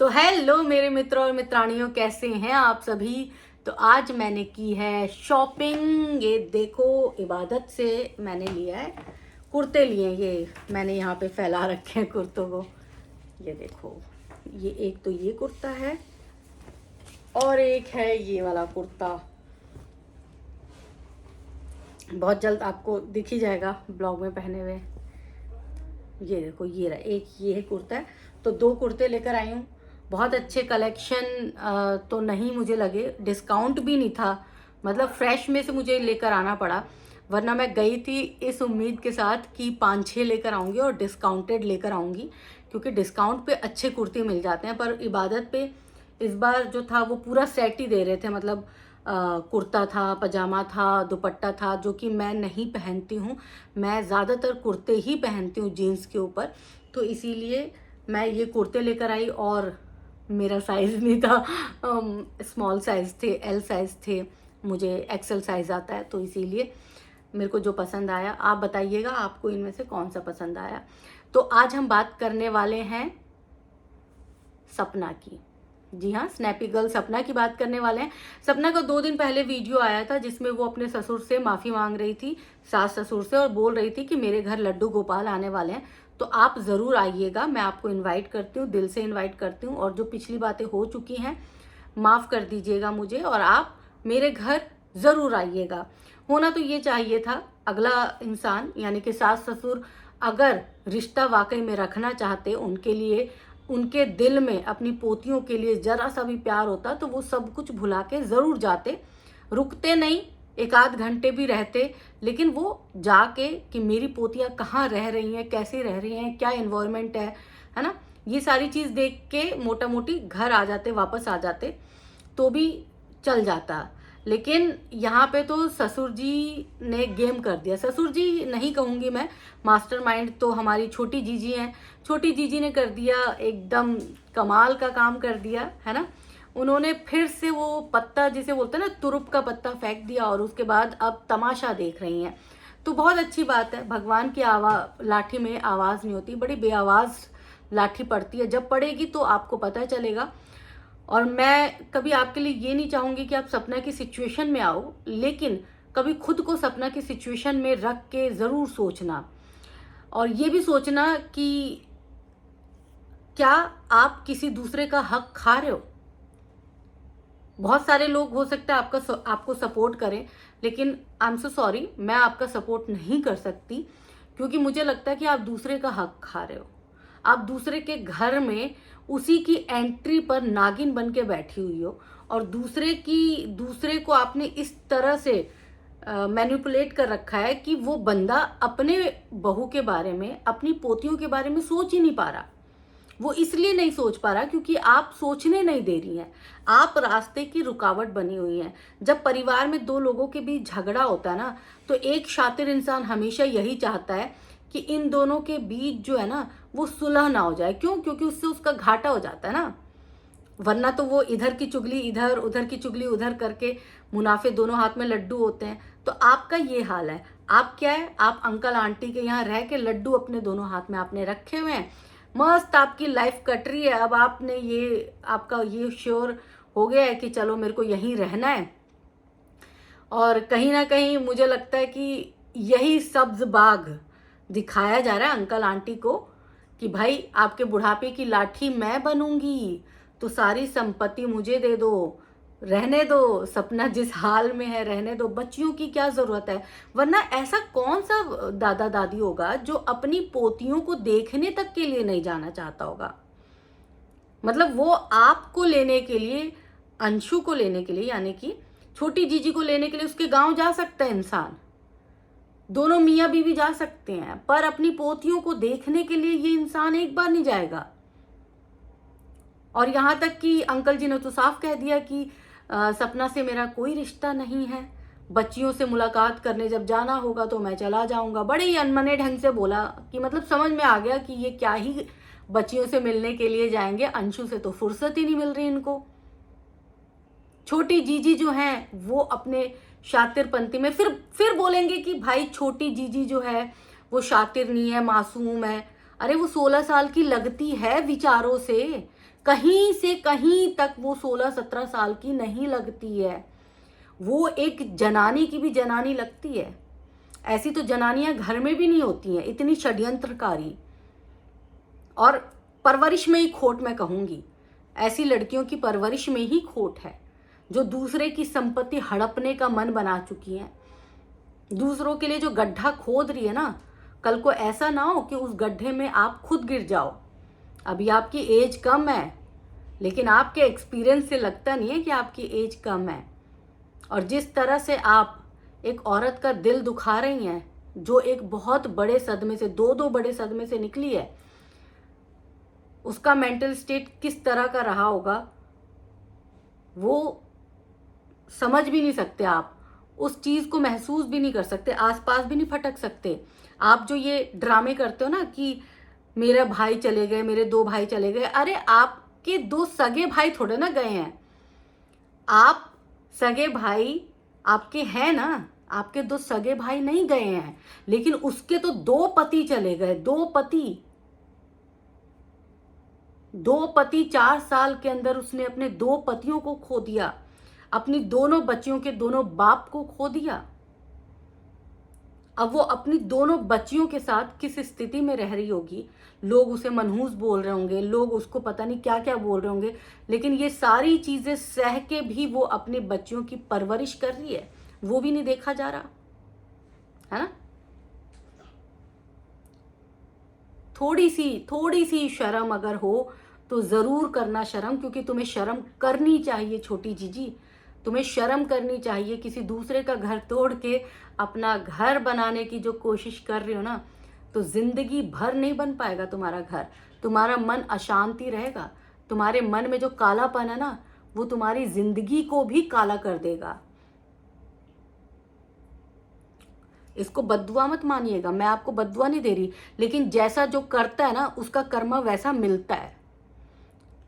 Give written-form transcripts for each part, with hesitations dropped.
तो हेलो मेरे मित्रों और मित्राणियों, कैसे हैं आप सभी। तो आज मैंने की है शॉपिंग। ये देखो, इबादत से मैंने लिया है कुर्ते लिए। ये मैंने यहाँ पे फैला रखे हैं कुर्तों को। ये देखो, ये एक तो ये कुर्ता है और एक है ये वाला कुर्ता। बहुत जल्द आपको दिख ही जाएगा ब्लॉग में पहने हुए। ये देखो, ये रहा, एक ये कुर्ता है। तो दो कुर्ते लेकर आई हूँ। बहुत अच्छे कलेक्शन तो नहीं मुझे लगे, डिस्काउंट भी नहीं था। मतलब फ्रेश में से मुझे लेकर आना पड़ा, वरना मैं गई थी इस उम्मीद के साथ कि 5-6 लेकर आऊँगी और डिस्काउंटेड लेकर आऊँगी, क्योंकि डिस्काउंट पे अच्छे कुर्ते मिल जाते हैं। पर इबादत पे इस बार जो था वो पूरा सेट ही दे रहे थे। मतलब कुर्ता था, पजामा था, दुपट्टा था, जो कि मैं नहीं पहनती हूँ। मैं ज़्यादातर कुर्ते ही पहनती हूँ जीन्स के ऊपर। तो इसीलिए मैं ये कुर्ते लेकर आई। और मेरा साइज़ नहीं था, स्मॉल साइज़ थे, एल साइज़ थे। मुझे एक्सेल साइज़ आता है, तो इसीलिए मेरे को जो पसंद आया। आप बताइएगा आपको इनमें से कौन सा पसंद आया। तो आज हम बात करने वाले हैं सपना की। जी हाँ, स्नैपी गर्ल सपना की बात करने वाले हैं। सपना का 2 दिन पहले वीडियो आया था जिसमें वो अपने ससुर से माफ़ी मांग रही थी, सास ससुर से, और बोल रही थी कि मेरे घर लड्डू गोपाल आने वाले हैं, तो आप ज़रूर आइएगा। मैं आपको इनवाइट करती हूँ, दिल से इनवाइट करती हूँ। और जो पिछली बातें हो चुकी हैं माफ़ कर दीजिएगा मुझे, और आप मेरे घर ज़रूर आइएगा। होना तो ये चाहिए था, अगला इंसान यानी कि सास ससुर अगर रिश्ता वाकई में रखना चाहते, उनके लिए, उनके दिल में अपनी पोतियों के लिए जरा सा भी प्यार होता, तो वो सब कुछ भुला के ज़रूर जाते। रुकते नहीं, 1-आध घंटे भी रहते, लेकिन वो जाके कि मेरी पोतियाँ कहाँ रह रही हैं, कैसे रह रही हैं, क्या इन्वायरमेंट है ना, ये सारी चीज़ देख के मोटा मोटी घर आ जाते, वापस आ जाते तो भी चल जाता। लेकिन यहाँ पे तो ससुर जी ने गेम कर दिया। ससुर जी नहीं कहूँगी मैं, मास्टरमाइंड तो हमारी छोटी जीजी हैं। छोटी जीजी ने कर दिया, एकदम कमाल का काम कर दिया, है ना। उन्होंने फिर से वो पत्ता, जिसे बोलते हैं ना, तुरुप का पत्ता फेंक दिया, और उसके बाद अब तमाशा देख रही हैं। तो बहुत अच्छी बात है। भगवान की लाठी में आवाज़ नहीं होती, बड़ी बेआवाज़ लाठी पड़ती है। जब पड़ेगी तो आपको पता चलेगा। और मैं कभी आपके लिए ये नहीं चाहूँगी कि आप सपना की सिचुएशन में आओ, लेकिन कभी खुद को सपना की सिचुएशन में रख के ज़रूर सोचना, और ये भी सोचना कि क्या आप किसी दूसरे का हक खा रहे हो। बहुत सारे लोग हो सकता है आपको सपोर्ट करें, लेकिन आई एम सो सॉरी, मैं आपका सपोर्ट नहीं कर सकती, क्योंकि मुझे लगता है कि आप दूसरे का हक खा रहे हो। आप दूसरे के घर में उसी की एंट्री पर नागिन बन के बैठी हुई हो, और दूसरे को आपने इस तरह से मैनिपुलेट कर रखा है कि वो बंदा अपने बहू के बारे में, अपनी पोतियों के बारे में सोच ही नहीं पा रहा। वो इसलिए नहीं सोच पा रहा क्योंकि आप सोचने नहीं दे रही हैं। आप रास्ते की रुकावट बनी हुई हैं। जब परिवार में 2 लोगों के बीच झगड़ा होता है ना, तो एक शातिर इंसान हमेशा यही चाहता है कि इन दोनों के बीच जो है ना, वो सुलह ना हो जाए। क्यों? क्योंकि उससे उसका घाटा हो जाता है ना। वरना तो वो इधर की चुगली इधर, उधर की चुगली उधर करके मुनाफे दोनों हाथ में लड्डू होते हैं। तो आपका ये हाल है। आप क्या है, आप अंकल आंटी के यहाँ रह के लड्डू अपने दोनों हाथ में आपने रखे हुए हैं, मस्त आपकी लाइफ कट रही है। अब आपने ये, आपका ये श्योर हो गया है कि चलो मेरे को यहीं रहना है। और कहीं ना कहीं मुझे लगता है कि यही सब्ज बाग दिखाया जा रहा है अंकल आंटी को, कि भाई आपके बुढ़ापे की लाठी मैं बनूंगी, तो सारी संपत्ति मुझे दे दो, रहने दो, सपना जिस हाल में है रहने दो, बच्चियों की क्या जरूरत है। वरना ऐसा कौन सा दादा दादी होगा जो अपनी पोतियों को देखने तक के लिए नहीं जाना चाहता होगा। मतलब वो आपको लेने के लिए, अंशु को लेने के लिए, यानी कि छोटी जीजी को लेने के लिए उसके गांव जा सकता है इंसान, दोनों मियाँ बीवी जा सकते हैं, पर अपनी पोतियों को देखने के लिए ये इंसान एक बार नहीं जाएगा। और यहाँ तक कि अंकल जी ने तो साफ कह दिया कि सपना से मेरा कोई रिश्ता नहीं है, बच्चियों से मुलाकात करने जब जाना होगा तो मैं चला जाऊंगा। बड़े ही अनमने ढंग से बोला कि मतलब समझ में आ गया कि ये क्या ही बच्चियों से मिलने के लिए जाएंगे, अंशु से तो फुर्सत ही नहीं मिल रही इनको। छोटी जीजी जो हैं वो अपने शातिरपंती में फिर बोलेंगे कि भाई छोटी जीजी जो है वो शातिर नहीं है, मासूम है। अरे वो 16 साल की लगती है विचारों से, कहीं से कहीं तक वो 16-17 साल की नहीं लगती है। वो एक जनानी की भी जनानी लगती है। ऐसी तो जनानियां घर में भी नहीं होती हैं, इतनी षड्यंत्रकारी। और परवरिश में ही खोट, मैं कहूंगी ऐसी लड़कियों की परवरिश में ही खोट है, जो दूसरे की संपत्ति हड़पने का मन बना चुकी हैं। दूसरों के लिए जो गड्ढा खोद रही है ना, कल को ऐसा ना हो कि उस गड्ढे में आप खुद गिर जाओ। अभी आपकी एज कम है, लेकिन आपके एक्सपीरियंस से लगता नहीं है कि आपकी एज कम है। और जिस तरह से आप एक औरत का दिल दुखा रही हैं, जो एक बहुत बड़े सदमे से, दो बड़े सदमे से निकली है, उसका मेंटल स्टेट किस तरह का रहा होगा वो समझ भी नहीं सकते। आप उस चीज को महसूस भी नहीं कर सकते, आसपास भी नहीं फटक सकते। आप जो ये ड्रामे करते हो ना कि मेरे भाई चले गए, मेरे 2 भाई चले गए, अरे आपके 2 सगे भाई थोड़े ना गए हैं। आप सगे भाई आपके हैं ना, आपके 2 सगे भाई नहीं गए हैं, लेकिन उसके तो 2 पति चले गए। 2 पति 4 साल के अंदर उसने अपने 2 पतियों को खो दिया, अपनी दोनों बच्चियों के दोनों बाप को खो दिया। अब वो अपनी दोनों बच्चियों के साथ किस स्थिति में रह रही होगी। लोग उसे मनहूस बोल रहे होंगे, लोग उसको पता नहीं क्या क्या बोल रहे होंगे, लेकिन ये सारी चीजें सह के भी वो अपने बच्चियों की परवरिश कर रही है। वो भी नहीं देखा जा रहा है ना। थोड़ी सी शर्म अगर हो तो जरूर करना शर्म, क्योंकि तुम्हें शर्म करनी चाहिए छोटी जीजी। तुम्हें शर्म करनी चाहिए। किसी दूसरे का घर तोड़ के अपना घर बनाने की जो कोशिश कर रही हो ना, तो जिंदगी भर नहीं बन पाएगा तुम्हारा घर। तुम्हारा मन अशांति रहेगा। तुम्हारे मन में जो कालापन है ना, वो तुम्हारी जिंदगी को भी काला कर देगा। इसको बद्दुआ मत मानिएगा, मैं आपको बद्दुआ नहीं दे रही, लेकिन जैसा जो करता है ना, उसका कर्म वैसा मिलता है।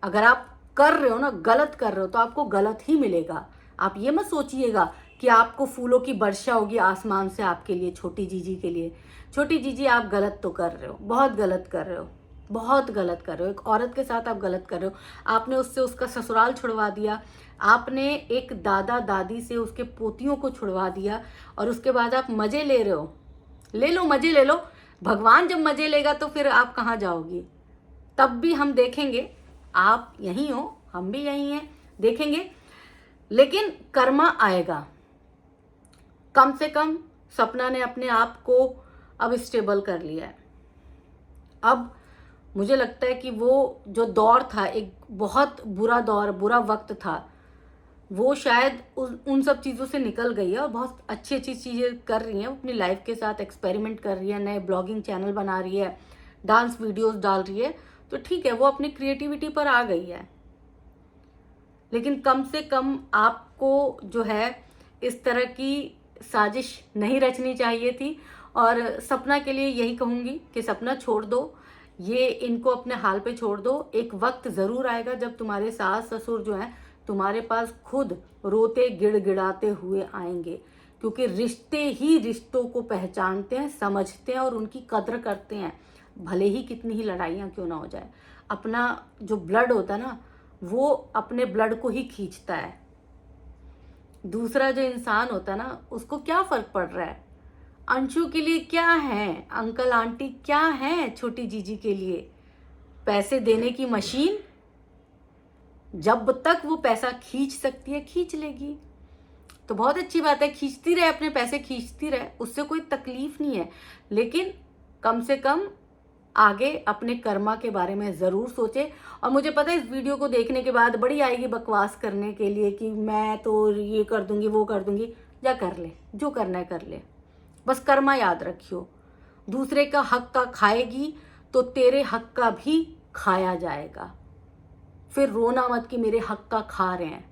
अगर आप कर रहे हो ना, गलत कर रहे हो, तो आपको गलत ही मिलेगा। आप ये मत सोचिएगा कि आपको फूलों की वर्षा होगी आसमान से आपके लिए, छोटी जीजी के लिए। छोटी जीजी, आप गलत तो कर रहे हो, बहुत गलत कर रहे हो, बहुत गलत कर रहे हो। एक औरत के साथ आप गलत कर रहे हो। आपने उससे उसका ससुराल छुड़वा दिया, आपने एक दादा दादी से उसके पोतियों को छुड़वा दिया, और उसके बाद आप मजे ले रहे हो। ले लो, मजे ले लो। भगवान जब मजे लेगा तो फिर आप कहाँ जाओगी? तब भी हम देखेंगे। आप यहीं हो, हम भी यहीं हैं, देखेंगे। लेकिन कर्मा आएगा। कम से कम सपना ने अपने आप को अब स्टेबल कर लिया है। अब मुझे लगता है कि वो जो दौर था, एक बहुत बुरा दौर, बुरा वक्त था, वो शायद उन सब चीज़ों से निकल गई है और बहुत अच्छी अच्छी चीज़ें कर रही है। अपनी लाइफ के साथ एक्सपेरिमेंट कर रही है, नए ब्लॉगिंग चैनल बना रही है, डांस वीडियोस डाल रही है, तो ठीक है, वो अपनी क्रिएटिविटी पर आ गई है। लेकिन कम से कम आपको जो है इस तरह की साजिश नहीं रचनी चाहिए थी। और सपना के लिए यही कहूँगी कि सपना छोड़ दो, ये इनको अपने हाल पे छोड़ दो। एक वक्त ज़रूर आएगा जब तुम्हारे सास ससुर जो हैं तुम्हारे पास खुद रोते गिड़गिड़ाते हुए आएंगे, क्योंकि रिश्ते ही रिश्तों को पहचानते हैं, समझते हैं और उनकी कद्र करते हैं, भले ही कितनी ही लड़ाइयाँ क्यों ना हो जाए। अपना जो ब्लड होता है ना, वो अपने ब्लड को ही खींचता है। दूसरा जो इंसान होता है ना, उसको क्या फर्क पड़ रहा है? अंशु के लिए क्या है, अंकल आंटी क्या है छोटी जीजी के लिए? पैसे देने की मशीन। जब तक वो पैसा खींच सकती है खींच लेगी, तो बहुत अच्छी बात है, खींचती रहे, अपने पैसे खींचती रहे, उससे कोई तकलीफ नहीं है। लेकिन कम से कम आगे अपने कर्मा के बारे में ज़रूर सोचे। और मुझे पता है इस वीडियो को देखने के बाद बड़ी आएगी बकवास करने के लिए कि मैं तो ये कर दूंगी, वो कर दूंगी। जा कर ले, जो करना है कर ले, बस कर्मा याद रखियो। दूसरे का हक का खाएगी तो तेरे हक का भी खाया जाएगा। फिर रोना मत कि मेरे हक का खा रहे हैं।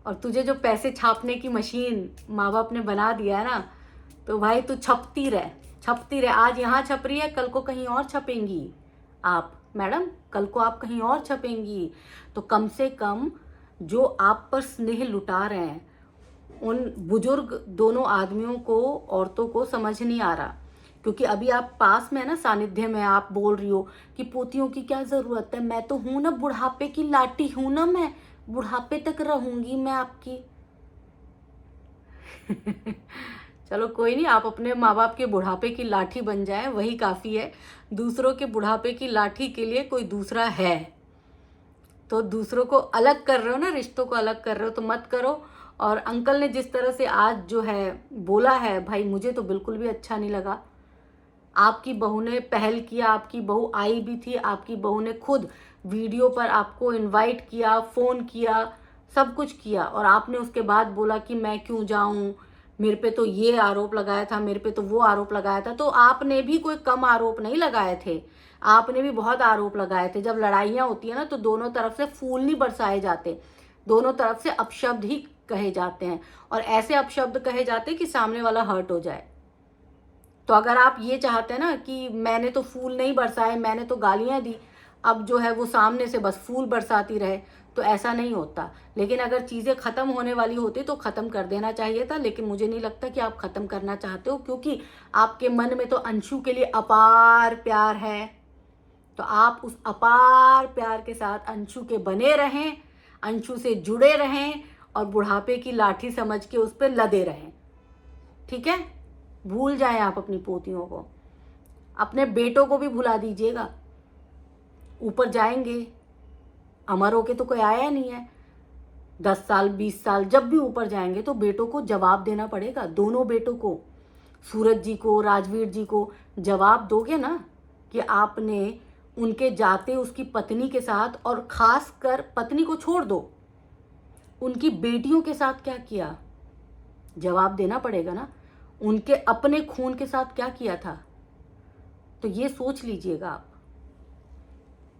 और तुझे जो पैसे छापने की मशीन माँ बाप ने बना दिया है ना, तो भाई तू छपती रह, छपती रह। आज यहाँ छप रही है, कल को कहीं और छपेंगी आप मैडम, कल को आप कहीं और छपेंगी। तो कम से कम जो आप पर स्नेह लुटा रहे हैं, उन बुजुर्ग दोनों आदमियों को, औरतों को समझ नहीं आ रहा क्योंकि अभी आप पास में है ना, सानिध्य में, आप बोल रही हो कि पोतियों की क्या ज़रूरत है, मैं तो हूं ना, बुढ़ापे की लाठी हूं ना, मैं बुढ़ापे तक रहूंगी मैं आपकी। चलो कोई नहीं, आप अपने माँ बाप के बुढ़ापे की लाठी बन जाए, वही काफ़ी है। दूसरों के बुढ़ापे की लाठी के लिए कोई दूसरा है, तो दूसरों को अलग कर रहे हो ना, रिश्तों को अलग कर रहे हो तो मत करो। और अंकल ने जिस तरह से आज जो है बोला है भाई, मुझे तो बिल्कुल भी अच्छा नहीं लगा। आपकी बहू ने पहल किया, आपकी बहू आई भी थी, आपकी बहू ने खुद वीडियो पर आपको इनवाइट किया, फ़ोन किया, सब कुछ किया, और आपने उसके बाद बोला कि मैं क्यों जाऊं, मेरे पे तो ये आरोप लगाया था, मेरे पे तो वो आरोप लगाया था। तो आपने भी कोई कम आरोप नहीं लगाए थे, आपने भी बहुत आरोप लगाए थे। जब लड़ाइयाँ होती है ना तो दोनों तरफ से फूल नहीं बरसाए जाते, दोनों तरफ से अपशब्द ही कहे जाते हैं, और ऐसे अपशब्द कहे जाते हैं कि सामने वाला हर्ट हो जाए। तो अगर आप ये चाहते हैं ना कि मैंने तो फूल नहीं बरसाए, मैंने तो गालियां दी, अब जो है वो सामने से बस फूल बरसाती रहे, तो ऐसा नहीं होता। लेकिन अगर चीज़ें ख़त्म होने वाली होती तो ख़त्म कर देना चाहिए था, लेकिन मुझे नहीं लगता कि आप ख़त्म करना चाहते हो, क्योंकि आपके मन में तो अंशु के लिए अपार प्यार है। तो आप उस अपार प्यार के साथ अंशु के बने रहें, अंशु से जुड़े रहें, और बुढ़ापे की लाठी समझ के उस पर लदे रहें। ठीक है, भूल जाएं आप अपनी पोतियों को, अपने बेटों को भी भुला दीजिएगा। ऊपर जाएंगे, अमर होके तो कोई आया नहीं है। 10 साल 20 साल जब भी ऊपर जाएंगे तो बेटों को जवाब देना पड़ेगा, दोनों बेटों को, सूरज जी को, राजवीर जी को जवाब दोगे ना कि आपने उनके जाते उसकी पत्नी के साथ, और खास कर पत्नी को छोड़ दो, उनकी बेटियों के साथ क्या किया, जवाब देना पड़ेगा ना। उनके अपने खून के साथ क्या किया था, तो ये सोच लीजिएगा आप।